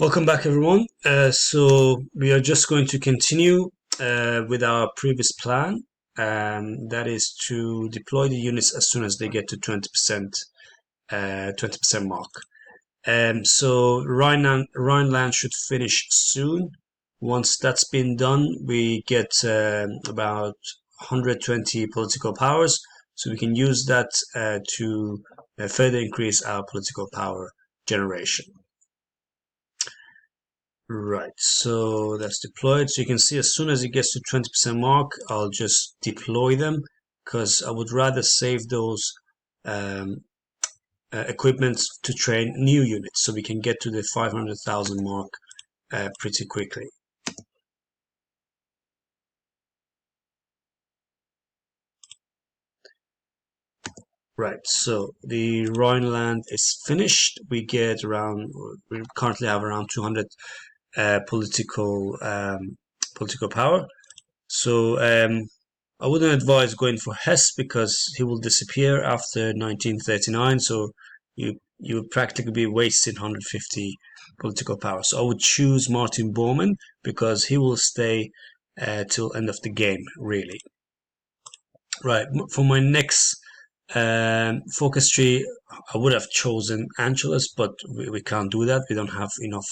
Welcome back, everyone. So we are just going to continue with our previous plan. That is to deploy the units as soon as they get to 20%, 20% mark. So Rhineland should finish soon. Once that's been done, we get about 120 political powers, so we can use that to further increase our political power generation. Right, so that's deployed. So you can see as soon as it gets to 20% mark, I'll just deploy them because I would rather save those um, equipments to train new units so we can get to the 500,000 mark pretty quickly. Right, so the Rhineland is finished. We currently have around 200 political power. So I wouldn't advise going for Hess because he will disappear after 1939. So you would practically be wasting 150 political power. So I would choose Martin Bormann because he will stay till end of the game, really. Right, for my next focus tree, I would have chosen Angelus, but we can't do that. We don't have enough.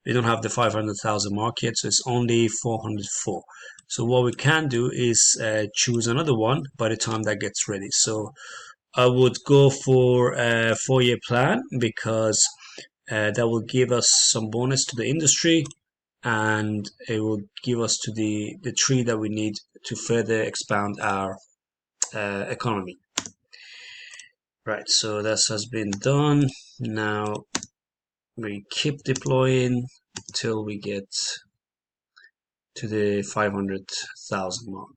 We don't have the 500,000 mark yet, so it's only 404. So what we can do is choose another one by the time that gets ready. So I would go for a 4-year plan because that will give us some bonus to the industry and it will give us to the tree that we need to further expand our economy. Right, so this has been done. Now we keep deploying till we get to the 500,000 mark.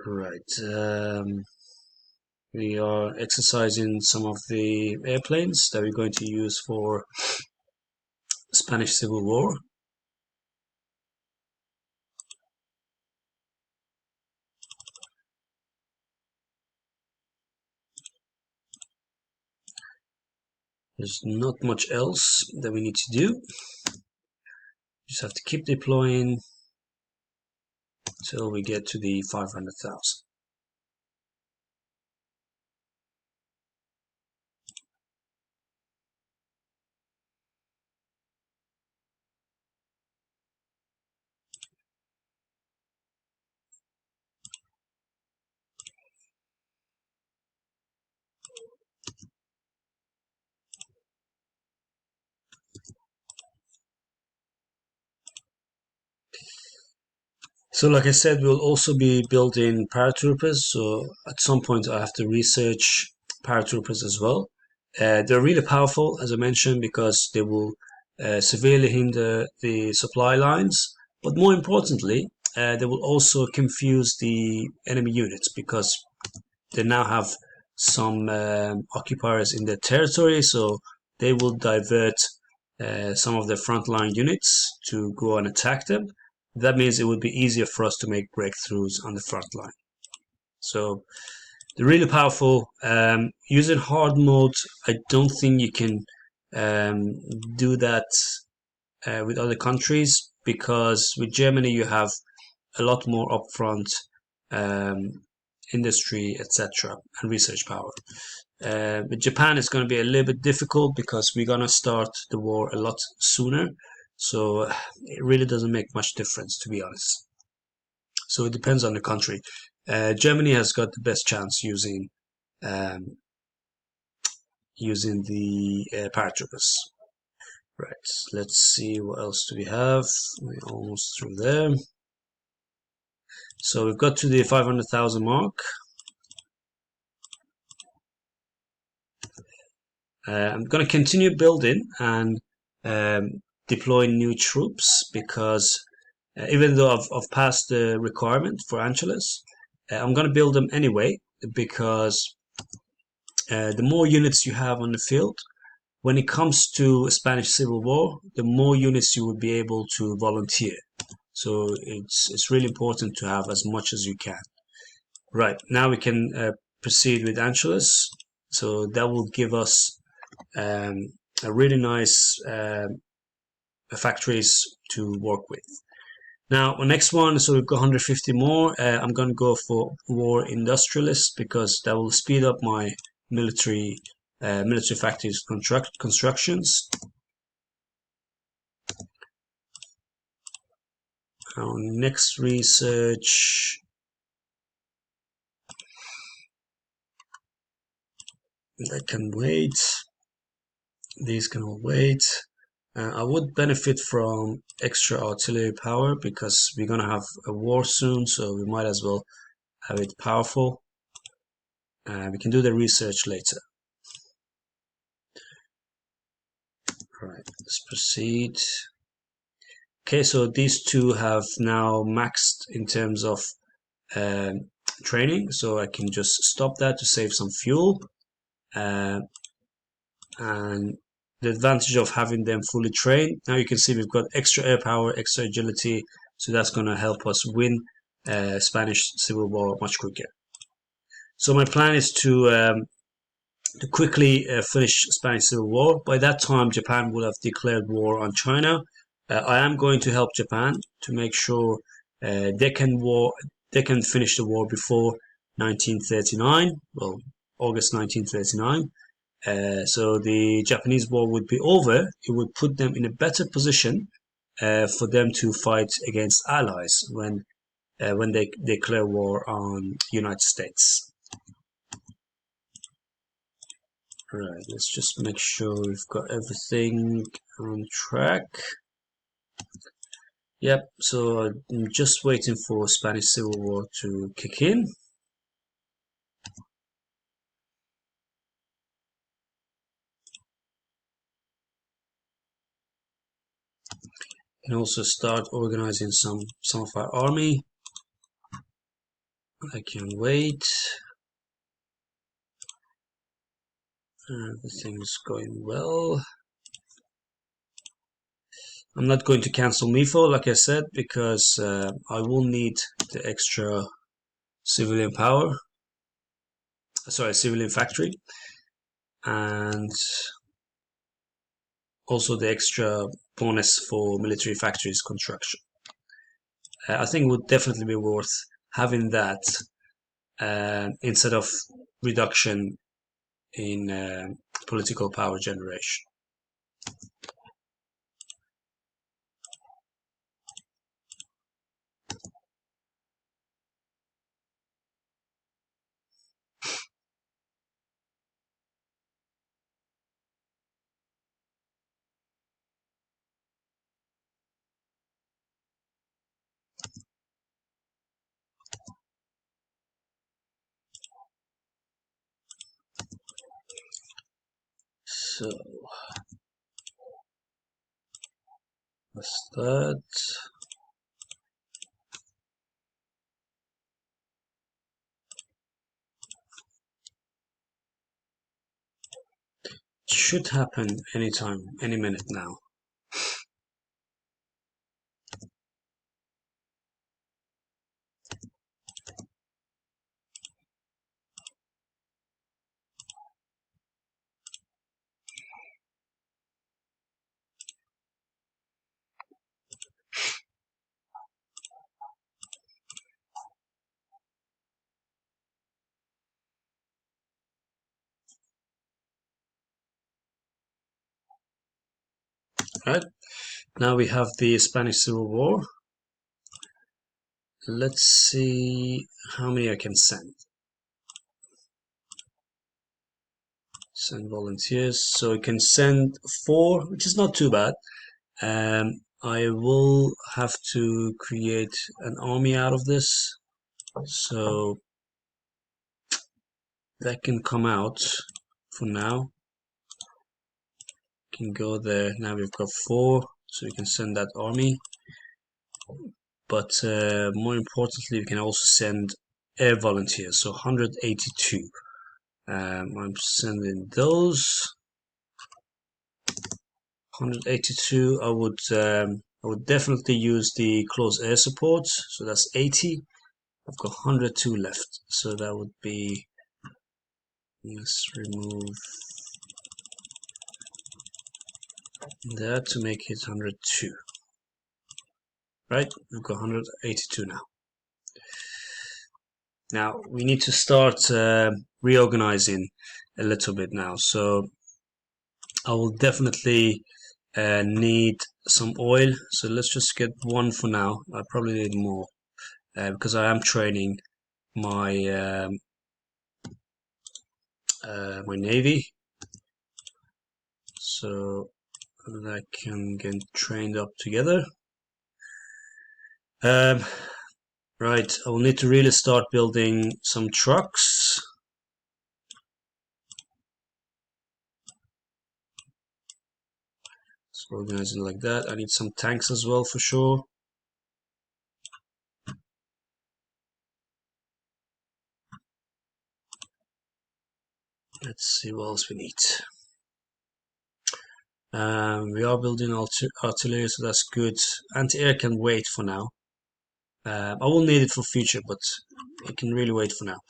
Right, we are exercising some of the airplanes that we're going to use for Spanish Civil War. There's not much else that we need to do. Just have to keep deploying till we get to the 500,000. So like I said, we'll also be building paratroopers. So at some point I have to research paratroopers as well. They're really powerful, as I mentioned, because they will severely hinder the supply lines. But more importantly, they will also confuse the enemy units because they now have some occupiers in their territory. So they will divert some of their frontline units to go and attack them. That means it would be easier for us to make breakthroughs on the front line. So they're really powerful. Using hard mode, I don't think you can do that with other countries because with Germany you have a lot more upfront um, industry, etc., and research power. With Japan, it's going to be a little bit difficult because we're going to start the war a lot sooner. So it really doesn't make much difference, to be honest. So it depends on the country. Germany has got the best chance um, using the paratroopers. Right, let's see what else do we have. We're almost through there. So we've got to the 500,000 mark. I'm going to continue building and deploy new troops because even though I've passed the requirement for Angeles, I'm going to build them anyway because the more units you have on the field, when it comes to a Spanish Civil War, the more units you will be able to volunteer. So it's really important to have as much as you can. Right, now we can proceed with Angelus. So that will give us a really nice factories to work with. Now, the next one, so we've got 150 more. I'm going to go for War Industrialist because that will speed up my military factories constructions. Our next research, that can wait. These can all wait. I would benefit from extra artillery power because we're gonna have a war soon, so we might as well have it powerful. We can do the research later. Right, let's proceed. Okay, so these two have now maxed in terms of training, so I can just stop that to save some fuel. And the advantage of having them fully trained, now you can see we've got extra air power, extra agility, so that's going to help us win Spanish Civil War much quicker. So my plan is to quickly finish Spanish Civil War. By that time, Japan will have declared war on China. I am going to help Japan to make sure they can finish the war before 1939. Well, August 1939. So the Japanese war would be over. It would put them in a better position for them to fight against allies when they declare war on the United States. Right, let's just make sure we've got everything on track. Yep, so I'm just waiting for Spanish Civil War to kick in. And also start organizing some of our army. I can wait. Everything's going well. I'm not going to cancel MIFO, like I said, because I will need the extra civilian power. Sorry, civilian factory. And also the extra bonus for military factories construction. I think it would definitely be worth having that instead of reduction in political power generation. So that's that. Should happen anytime, any minute now. Right, now we have the Spanish Civil War. Let's see how many I can send. Send volunteers. So I can send 4, which is not too bad. I will have to create an army out of this. So that can come out for now. Can go there. Now we've got 4, so we can send that army. But more importantly, we can also send air volunteers. So 182. I'm sending those. 182. I would definitely use the close air support. So that's 80. I've got 102 left. So that would be Let's remove that to make it 102. Right, we've got 182 now. Now we need to start reorganizing a little bit now. So I will definitely need some oil. So let's just get one for now. I probably need more because I am training my my navy, so that can get trained up together. Right, I will need to really start building some trucks. So organize it like that. I need some tanks as well for sure. Let's see what else we need. We are building artillery, so that's good. Anti-air can wait for now. I will need it for future, but it can really wait for now.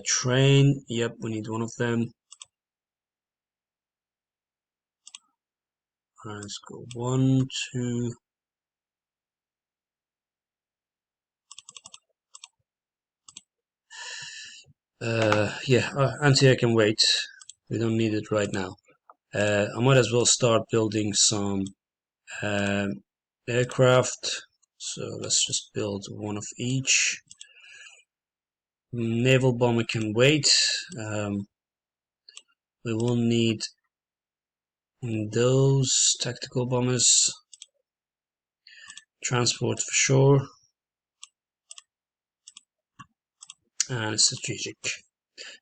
Train, yep, we need one of them. Let's go 1, 2. Yeah, anti-air can wait. We don't need it right now. I might as well start building some aircraft. So let's just build one of each. Naval bomber can wait. We will need those tactical bombers. Transport for sure. And strategic.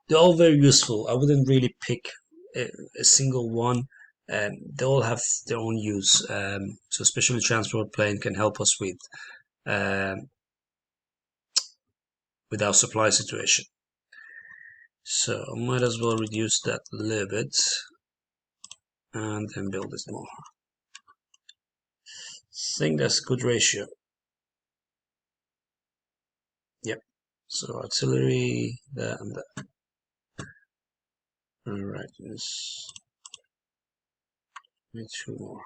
They're all very useful. I wouldn't really pick a single one. They all have their own use. So especially transport plane can help us with our supply situation. So I might as well reduce that a little bit and then build this more. I think that's a good ratio. Yep. So artillery, that and that. Alright, let's make 2 more.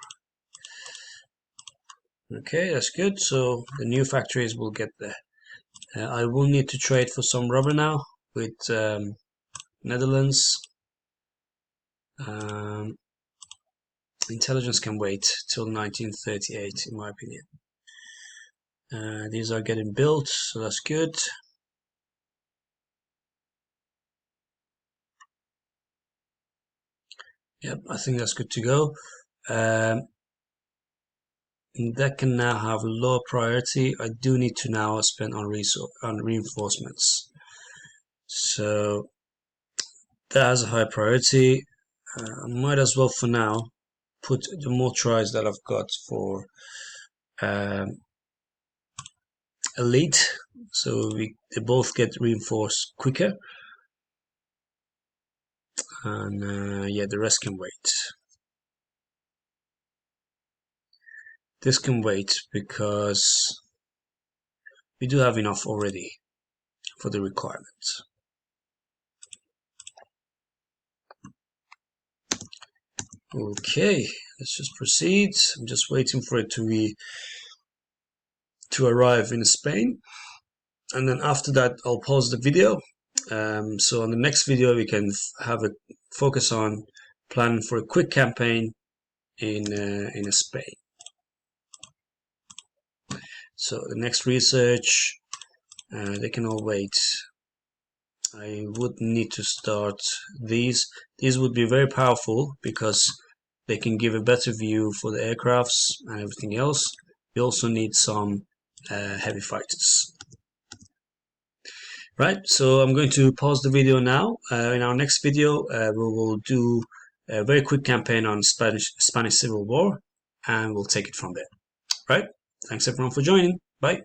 Okay, that's good. So the new factories will get there. I will need to trade for some rubber now with Netherlands. Intelligence can wait till 1938, in my opinion. These are getting built, so that's good. Yep, I think that's good to go. That can now have low priority. I do need to now spend on reinforcements. So that has a high priority. I might as well for now put the more tries that I've got for elite, so they both get reinforced quicker, and yeah, the rest can wait. This can wait because we do have enough already for the requirements. Okay, let's just proceed. I'm just waiting for it to arrive in Spain, and then after that I'll pause the video. So on the next video we can have a focus on planning for a quick campaign in Spain. So the next research, they can all wait. I would need to start these. These would be very powerful because they can give a better view for the aircrafts and everything else. We also need some heavy fighters. Right, so I'm going to pause the video now. In our next video, we will do a very quick campaign on Spanish Civil War, and we'll take it from there. Right, thanks everyone for joining. Bye.